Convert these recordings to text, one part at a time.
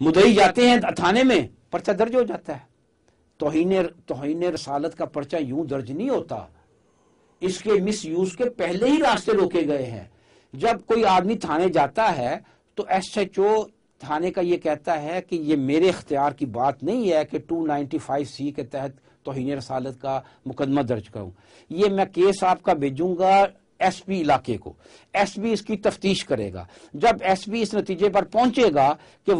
مدعی جاتے ہیں تھانے میں، پرچہ درج ہو جاتا ہے۔ توہین رسالت کا پرچہ یوں درج نہیں ہوتا، اس کے مس یوز کے پہلے ہی راستے روکے گئے ہیں۔ جب کوئی آدمی تھانے جاتا ہے تو ایس ایچ او تھانے کا یہ کہتا ہے کہ یہ میرے اختیار کی بات نہیں ہے کہ 295C کے تحت توہین رسالت کا مقدمہ درج کروں، یہ میں کیس آپ کا بھیجوں گا ایس پی علاقے کو، ایس پی اس کی تفتیش کرے گا۔ جب ایس پی اس نتیجے پر پہنچے گا کہ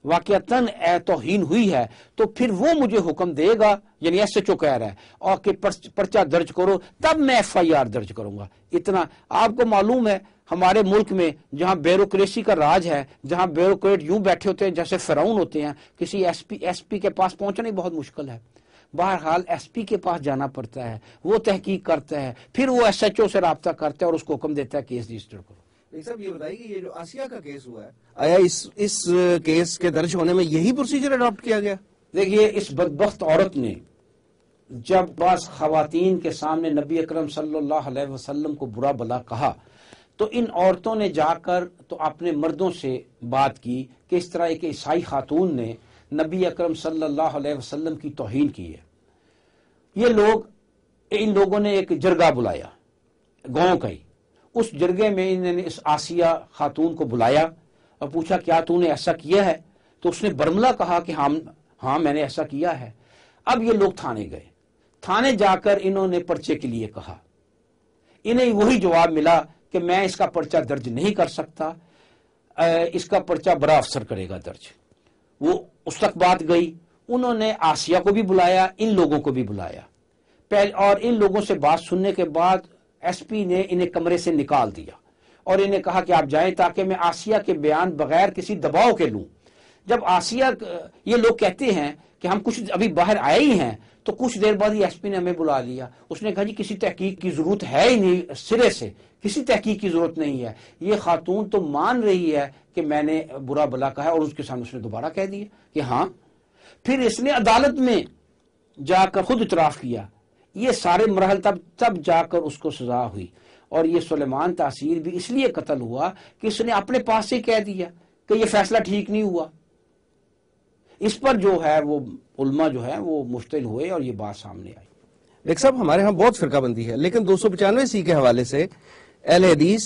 واقعتاً توہین ہوئی ہے تو پھر وہ مجھے حکم دے گا، یعنی ایس ایچ او کہہ رہا ہے، اور کہ پرچہ درج کرو، تب میں ایف آئی آر درج کروں گا۔ اتنا آپ کو معلوم ہے ہمارے ملک میں جہاں بیوروکریسی کا راج ہے، جہاں بیوروکریٹ یوں بیٹھے ہوتے ہیں جیسے فرعون ہوتے ہیں، کسی ایس پی کے پاس پہنچنا ہی بہت مشکل ہے۔ بہرحال ایس پی کے پاس جانا پڑتا ہے، وہ تحقیق کرتا ہے، پھر وہ ایس ایچ او سے رابطہ کرتا ہے اور اس کو حکم دیتا ہے کیس رجسٹر کرو۔ صاحب یہ بتائیے کہ یہ جو آسیہ کا کیس ہوا ہے، آیا اس کیس کے درج ہونے میں یہی پروسیجر اڈاپٹ کیا گیا؟ دیکھیے اس بدبخت عورت نے جب بعض خواتین کے سامنے نبی اکرم صلی اللہ علیہ وسلم کو برا بلا کہا تو ان عورتوں نے جا کر تو اپنے مردوں سے بات کی کہ اس طرح ایک عیسائی خاتون نے نبی اکرم صلی اللہ علیہ وسلم کی توہین کی ہے۔ ان لوگوں نے ایک جرگہ بلایا گاؤں کا ہی، اس جرگے میں انہوں نے اس آسیہ خاتون کو بلایا اور پوچھا کیا تو نے ایسا کیا ہے؟ تو اس نے برملا کہا کہ ہاں میں نے ایسا کیا ہے۔ اب یہ لوگ تھانے گئے، تھانے جا کر انہوں نے پرچے کے لیے کہا، انہیں وہی جواب ملا کہ میں اس کا پرچہ درج نہیں کر سکتا، اس کا پرچہ بڑا افسر کرے گا درج۔ وہ اس تک بات گئی، انہوں نے آسیہ کو بھی بلایا، ان لوگوں کو بھی بلایا، اور ان لوگوں سے بات سننے کے بعد ایس پی نے انہیں کمرے سے نکال دیا اور انہیں کہا کہ آپ جائیں تاکہ میں آسیہ کے بیان بغیر کسی دباؤ کے لوں۔ جب آسیہ یہ لوگ کہتے ہیں کہ ہم کچھ ابھی باہر آئے ہی ہیں تو کچھ دیر بعد ایس پی نے ہمیں بلا لیا، اس نے کہا جی کسی تحقیق کی ضرورت ہے ہی نہیں، سرے سے کسی تحقیق کی ضرورت نہیں ہے، یہ خاتون تو مان رہی ہے کہ میں نے برا بلا کہا ہے، اور اس کے سامنے اس نے دوبارہ کہہ دیا کہ ہاں۔ پھر اس نے عدالت میں جا کر خود اعتراف کیا، یہ سارے مراحل تب جا کر اس کو سزا ہوئی۔ اور یہ سلیمان تاثیر بھی اس لیے قتل ہوا کہ اس نے اپنے پاس سے کہہ دیا کہ یہ فیصلہ ٹھیک نہیں ہوا۔ اس پر جو ہے وہ علماء جو ہے وہ مشتعل ہوئے اور یہ بات سامنے آئی۔ دیکھ صاحب ہمارے ہاں بہت فرقہ بندی ہے، لیکن 295C کے حوالے سے اہل حدیث،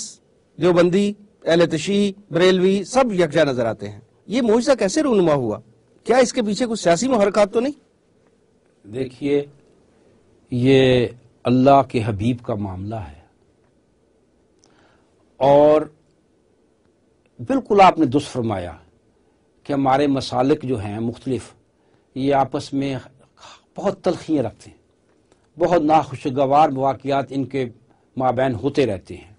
دیوبندی، اہل تشیع، بریلوی سب یکجا نظر آتے ہیں، یہ معجزہ کیسے رونما ہوا؟ کیا اس کے پیچھے کچھ سیاسی محرکات تو نہیں؟ دیکھیے یہ اللہ کے حبیب کا معاملہ ہے، اور بالکل آپ نے درست فرمایا کہ ہمارے مسالک جو ہیں مختلف یہ آپس میں بہت تلخیاں رکھتے ہیں، بہت ناخوشگوار واقعات ان کے مابین ہوتے رہتے ہیں،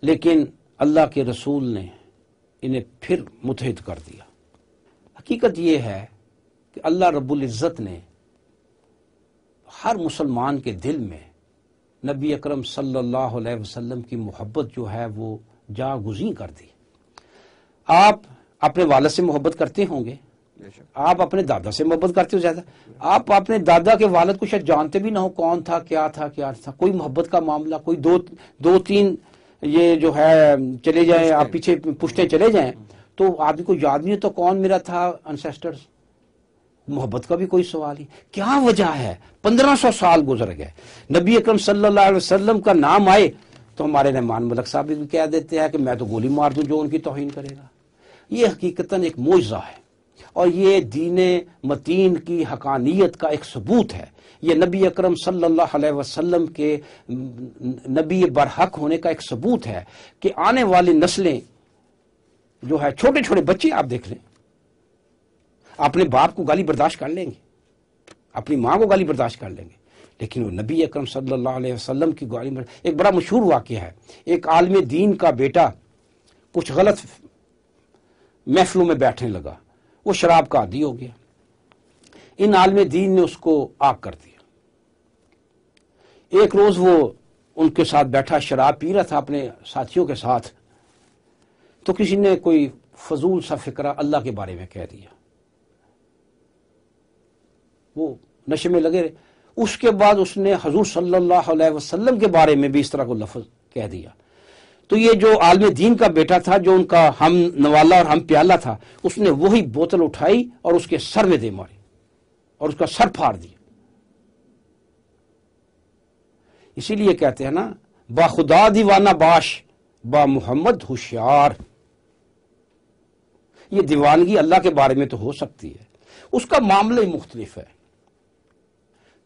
لیکن اللہ کے رسول نے انہیں پھر متحد کر دیا۔ حقیقت یہ ہے کہ اللہ رب العزت نے ہر مسلمان کے دل میں نبی اکرم صلی اللہ علیہ وسلم کی محبت جو ہے وہ جاگزین کر دی۔ آپ اپنے والد سے محبت کرتے ہوں گے، آپ اپنے دادا سے محبت کرتے ہو زیادہ، آپ اپنے دادا کے والد کو شاید جانتے بھی نہ ہو کون تھا کیا تھا کوئی محبت کا معاملہ، کوئی دو تین یہ جو ہے چلے جائیں، آپ پیچھے پشتے چلے جائیں تو آدمی کو یاد نہیں تو کون میرا تھا انسیسٹرز۔ محبت کا بھی کوئی سوال ہی کیا وجہ ہے؟ 1500 سال گزر گئے، نبی اکرم صلی اللہ علیہ وسلم کا نام آئے تو ہمارے رحمان ملک صاحب بھی کہہ دیتے ہیں کہ میں تو گولی مار دوں جو ان کی توہین کرے گا۔ یہ حقیقتاً ایک معجزہ ہے اور یہ دین متین کی حقانیت کا ایک ثبوت ہے، یہ نبی اکرم صلی اللہ علیہ وسلم کے نبی برحق ہونے کا ایک ثبوت ہے کہ آنے والی نسلیں جو ہے چھوٹے چھوٹے بچے آپ دیکھ لیں اپنے باپ کو گالی برداشت کر لیں گے، اپنی ماں کو گالی برداشت کر لیں گے، لیکن وہ نبی اکرم صلی اللہ علیہ وسلم کی گالی ایک بڑا مشہور واقعہ ہے، ایک عالم دین کا بیٹا کچھ غلط محفلوں میں بیٹھنے لگا، وہ شراب کا عادی ہو گیا، ان عالم دین نے اس کو آگ کر دیا۔ ایک روز وہ ان کے ساتھ بیٹھا شراب پی رہا تھا اپنے ساتھیوں کے ساتھ، تو کسی نے کوئی فضول سا فکرہ اللہ کے بارے میں کہہ دیا، وہ نشے میں لگے رہے۔ اس کے بعد اس نے حضور صلی اللہ علیہ وسلم کے بارے میں بھی اس طرح کو لفظ کہہ دیا، تو یہ جو عالم دین کا بیٹا تھا، جو ان کا ہم نوالا اور ہم پیالہ تھا، اس نے وہی بوتل اٹھائی اور اس کے سر میں دے ماری اور اس کا سر پھاڑ دیا۔ اسی لیے کہتے ہیں نا، با خدا دیوانہ باش، با محمد ہوشیار۔ یہ دیوانگی اللہ کے بارے میں تو ہو سکتی ہے، اس کا معاملہ ہی مختلف ہے۔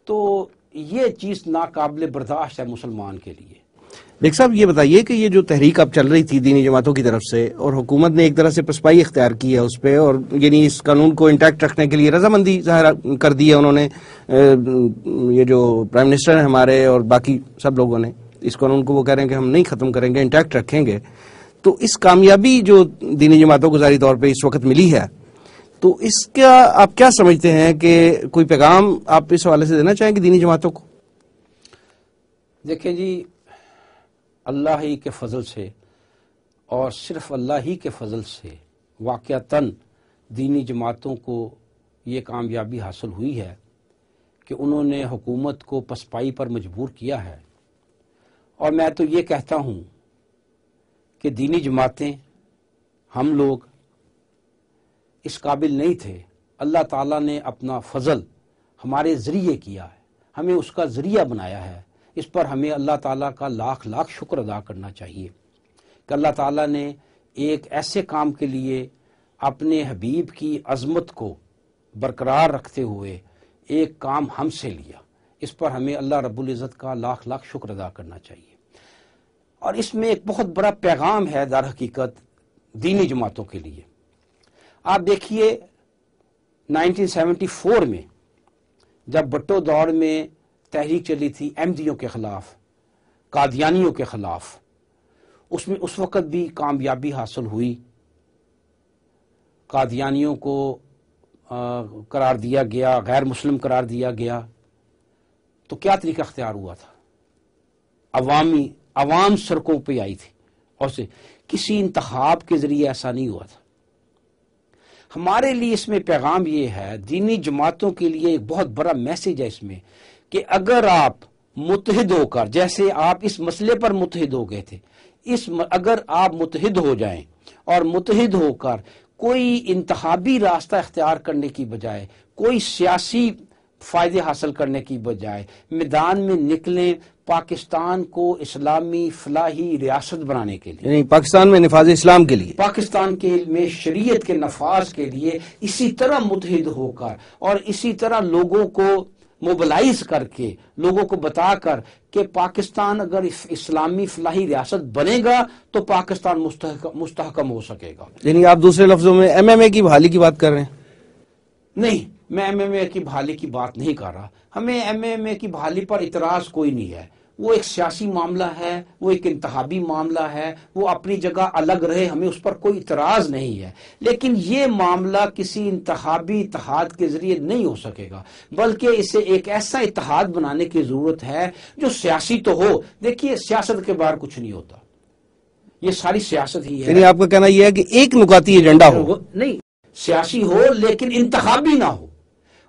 تو یہ چیز ناقابل برداشت ہے مسلمان کے لیے۔ بیگ صاحب یہ بتائیے کہ یہ جو تحریک اب چل رہی تھی دینی جماعتوں کی طرف سے، اور حکومت نے ایک طرح سے پسپائی اختیار کی ہے اس پہ، اور یعنی اس قانون کو انٹیکٹ رکھنے کے لیے رضامندی ظاہر کر دی ہے انہوں نے، یہ جو پرائم منسٹر ہیں ہمارے اور باقی سب لوگوں نے، اس قانون کو وہ کہہ رہے ہیں کہ ہم نہیں ختم کریں گے، انٹیکٹ رکھیں گے۔ تو اس کامیابی جو دینی جماعتوں کو ظاہری طور پہ اس وقت ملی ہے، تو اس کا آپ کیا سمجھتے ہیں کہ کوئی پیغام آپ اس حوالے سے دینا چاہیں گے دینی جماعتوں کو؟ دیکھیں جی، اللہ ہی کے فضل سے اور صرف اللہ ہی کے فضل سے واقعتاً دینی جماعتوں کو یہ کامیابی حاصل ہوئی ہے کہ انہوں نے حکومت کو پسپائی پر مجبور کیا ہے۔ اور میں تو یہ کہتا ہوں کہ دینی جماعتیں، ہم لوگ اس قابل نہیں تھے، اللہ تعالیٰ نے اپنا فضل ہمارے ذریعے کیا ہے، ہمیں اس کا ذریعہ بنایا ہے۔ اس پر ہمیں اللہ تعالیٰ کا لاکھ لاکھ شکر ادا کرنا چاہیے کہ اللہ تعالیٰ نے ایک ایسے کام کے لیے اپنے حبیب کی عظمت کو برقرار رکھتے ہوئے ایک کام ہم سے لیا۔ اس پر ہمیں اللہ رب العزت کا لاکھ لاکھ شکر ادا کرنا چاہیے۔ اور اس میں ایک بہت بڑا پیغام ہے در حقیقت دینی جماعتوں کے لیے۔ آپ دیکھیے 1974 میں جب بھٹو دور میں تحریک چلی تھی احمدیوں کے خلاف، قادیانیوں کے خلاف، اس میں اس وقت بھی کامیابی حاصل ہوئی۔ قادیانیوں کو قرار دیا گیا، غیر مسلم قرار دیا گیا۔ تو کیا طریقہ اختیار ہوا تھا؟ عوام سڑکوں پہ آئی تھی، اور سے کسی انتخاب کے ذریعے ایسا نہیں ہوا تھا۔ ہمارے لیے اس میں پیغام یہ ہے، دینی جماعتوں کے لیے ایک بہت بڑا میسج ہے اس میں، کہ اگر آپ متحد ہو کر، جیسے آپ اس مسئلے پر متحد ہو گئے تھے، اگر آپ متحد ہو جائیں اور متحد ہو کر کوئی انتخابی راستہ اختیار کرنے کی بجائے، کوئی سیاسی فائدے حاصل کرنے کی بجائے میدان میں نکلیں پاکستان کو اسلامی فلاحی ریاست بنانے کے لیے، یعنی پاکستان میں نفاذ اسلام کے لیے، پاکستان میں شریعت کے نفاذ کے لیے اسی طرح متحد ہو کر اور اسی طرح لوگوں کو موبلائز کر کے، لوگوں کو بتا کر کہ پاکستان اگر اسلامی فلاحی ریاست بنے گا تو پاکستان مستحکم ہو سکے گا۔ یعنی آپ دوسرے لفظوں میں ایم ایم اے کی بحالی کی بات کر رہے ہیں؟ نہیں، میں ایم ایم اے کی بحالی کی بات نہیں کر رہا۔ ہمیں ایم ایم اے کی بحالی پر اعتراض کوئی نہیں ہے، وہ ایک سیاسی معاملہ ہے، وہ ایک انتخابی معاملہ ہے، وہ اپنی جگہ الگ رہے، ہمیں اس پر کوئی اعتراض نہیں ہے۔ لیکن یہ معاملہ کسی انتخابی اتحاد کے ذریعے نہیں ہو سکے گا، بلکہ اسے ایک ایسا اتحاد بنانے کی ضرورت ہے جو سیاسی تو ہو۔ دیکھیے، سیاست کے باہر کچھ نہیں ہوتا، یہ ساری سیاست ہی ہے۔ یعنی آپ کا کہنا یہ ہے کہ ایک نکاتی ایجنڈا ہو، نہیں، سیاسی ہو لیکن انتخابی نہ ہو،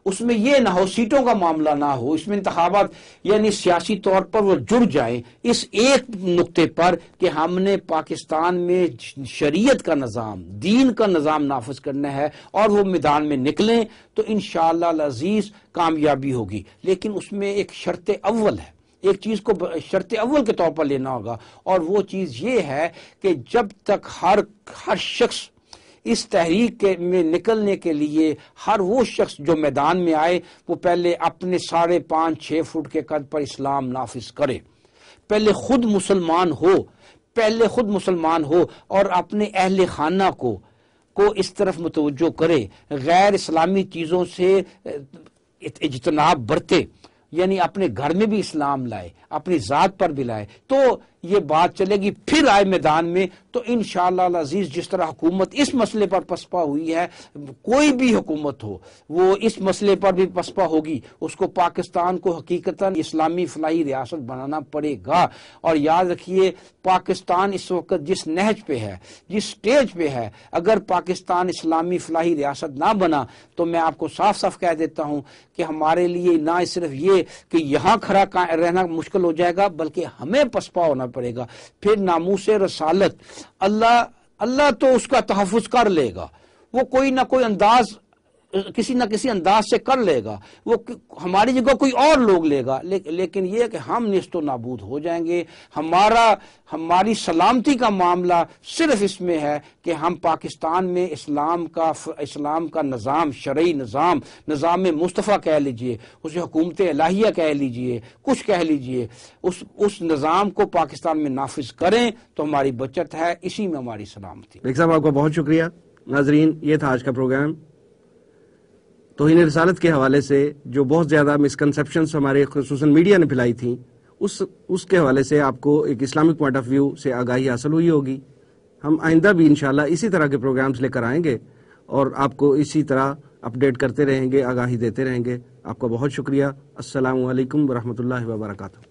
اس میں یہ نہ ہو، سیٹوں کا معاملہ نہ ہو، اس میں انتخابات، یعنی سیاسی طور پر وہ جڑ جائیں اس ایک نقطے پر کہ ہم نے پاکستان میں شریعت کا نظام، دین کا نظام نافذ کرنا ہے، اور وہ میدان میں نکلیں تو انشاءاللہ العزیز کامیابی ہوگی۔ لیکن اس میں ایک شرط اول ہے، ایک چیز کو شرط اول کے طور پر لینا ہوگا، اور وہ چیز یہ ہے کہ جب تک ہر شخص اس تحریک میں نکلنے کے لیے، ہر وہ شخص جو میدان میں آئے، وہ پہلے اپنے 5.5-6 فٹ کے قد پر اسلام نافذ کرے، پہلے خود مسلمان ہو اور اپنے اہل خانہ کو اس طرف متوجہ کرے، غیر اسلامی چیزوں سے اجتناب برتے، یعنی اپنے گھر میں بھی اسلام لائے، اپنی ذات پر بھی لائے، تو یہ بات چلے گی۔ پھر آئے میدان میں تو انشاءاللہ العزیز جس طرح حکومت اس مسئلے پر پسپا ہوئی ہے، کوئی بھی حکومت ہو وہ اس مسئلے پر بھی پسپا ہوگی، اس کو پاکستان کو حقیقتاً اسلامی فلاحی ریاست بنانا پڑے گا۔ اور یاد رکھیے، پاکستان اس وقت جس نہج پہ ہے، جس سٹیج پہ ہے، اگر پاکستان اسلامی فلاحی ریاست نہ بنا تو میں آپ کو صاف صاف کہہ دیتا ہوں کہ ہمارے لیے نہ صرف یہ کہ یہاں کھڑا رہنا مشکل ہو جائے گا، بلکہ ہمیں پسپا ہونا پڑے گا. پھر ناموس رسالت اللہ تو اس کا تحفظ کر لے گا، وہ کوئی نہ کوئی انداز کسی نہ کسی انداز سے کر لے گا، وہ ہماری جگہ کوئی اور لوگ لے گا، لیکن یہ کہ ہم نیست و نابود ہو جائیں گے. ہماری سلامتی کا معاملہ صرف اس میں ہے کہ ہم پاکستان میں اسلام کا نظام، شرعی نظام مصطفیٰ کہہ لیجئے، اسے حکومت الہیہ کہہ لیجئے، کچھ کہہ لیجئے، اس نظام کو پاکستان میں نافذ کریں تو ہماری بچت ہے، اسی میں ہماری سلامتی. بیگ صاحب آپ کا بہت شکریہ. ناظرین، یہ تھا آج کا پروگرام. توہین رسالت کے حوالے سے جو بہت زیادہ مسکنسیپشنز ہمارے خصوصاً میڈیا نے پھیلائی تھیں، اس کے حوالے سے آپ کو ایک اسلامک پوائنٹ آف ویو سے آگاہی حاصل ہوئی ہوگی. ہم آئندہ بھی انشاءاللہ اسی طرح کے پروگرامز لے کر آئیں گے اور آپ کو اسی طرح اپڈیٹ کرتے رہیں گے، آگاہی دیتے رہیں گے. آپ کا بہت شکریہ. السلام علیکم ورحمۃ اللہ وبرکاتہ.